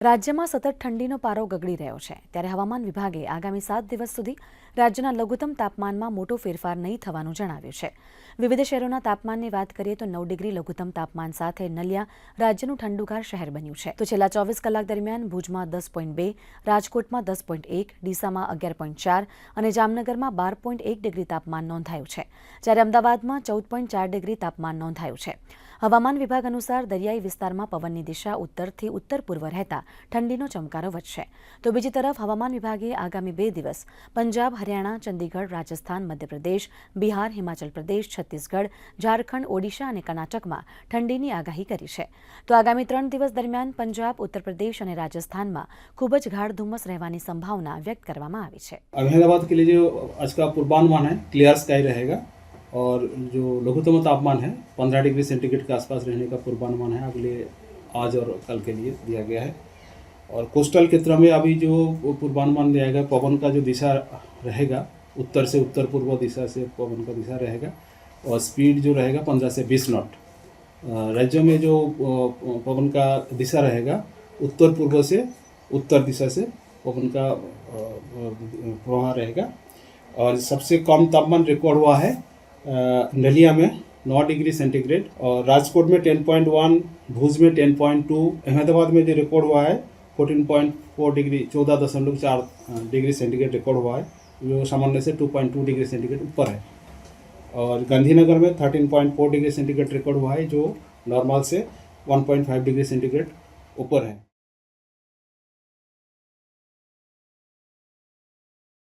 રાજ્યમાં સતત ઠંડીનો પારો ગગડી રહ્યો છે ત્યારે હવામાન વિભાગે આગામી 7 દિવસ સુધી રાજ્યના લઘુત્તમ તાપમાનમાં મોટો ફેરફાર નહીં થવાનું જણાવ્યું છે। વિવિધ શહેરોના તાપમાનની વાત કરીએ તો 9 ડિગ્રી લઘુત્તમ તાપમાન સાથે નલિયા રાજ્યનું ઠંડુગાર શહેર બન્યું છે। તો છેલ્લા 24 કલાક દરમિયાન ભુજમાં 10.2, રાજકોટમાં 10.1, ડીસામાં 11.4 અને જામનગરમાં 12.1 ડિગ્રી તાપમાન નોંધાયું છે, જ્યારે અમદાવાદમાં 14.4 ડિગ્રી તાપમાન નોંધાયું છે। હવામાન વિભાગ અનુસાર દરિયાઈ વિસ્તારમાં પવનની દિશા ઉત્તરથી ઉત્તર પૂર્વ રહેતા ઠંડીનો ચમકારો વધશે। તો બીજી તરફ હવામાન વિભાગે આગામી 2 દિવસ પંજાબ, હરિયાણા, ચંદીગઢ, રાજસ્થાન, મધ્યપ્રદેશ, બિહાર, હિમાચલ પ્રદેશ, છત્તીસગઢ, ઝારખંડ, ઓડિશા અને કર્ણાટકમાં ઠંડીની આગાહી કરી છે। તો આગામી 3 દિવસ દરમિયાન પંજાબ, ઉત્તર પ્રદેશ અને રાજસ્થાનમાં ખૂબ જ ગાઢ ધુમ્મસ રહેવાની સંભાવના વ્યક્ત કરવામાં આવી છે। अहमदाबाद के लिए जो आज का पूर्वानुमान है क्लियर स्काई रहेगा और जो लघुत्तम तापमान है 15 डिग्री सेंटीग्रेड के आसपास रहने का पूर्वानुमान है अगले आज और कल के लिए दिया गया है। और कोस्टल क्षेत्र में अभी जो पूर्वानुमान दिया गया पवन का जो दिशा रहेगा उत्तर से उत्तर पूर्व दिशा से पवन का दिशा रहेगा और स्पीड जो रहेगा 15 से 20 नॉट। राज्य में जो पवन का दिशा रहेगा उत्तर पूर्व से उत्तर दिशा से पवन का प्रवाह रहेगा। और सबसे कम तापमान रिकॉर्ड हुआ है नलिया में 9 डिग्री सेंटीग्रेड और राजकोट में 10.1, भुज में 10.2, अहमदाबाद में जो रिकॉर्ड हुआ है 14.4 डिग्री 14.4 डिग्री सेंटीग्रेड रिकॉर्ड हुआ है, जो सामान्य से 2.2 डिग्री सेंटीग्रेड ऊपर है। और गांधीनगर में 13.4 डिग्री सेंटीग्रेड रिकॉर्ड हुआ है, जो नॉर्मल से 1.5 डिग्री सेंटीग्रेड ऊपर है।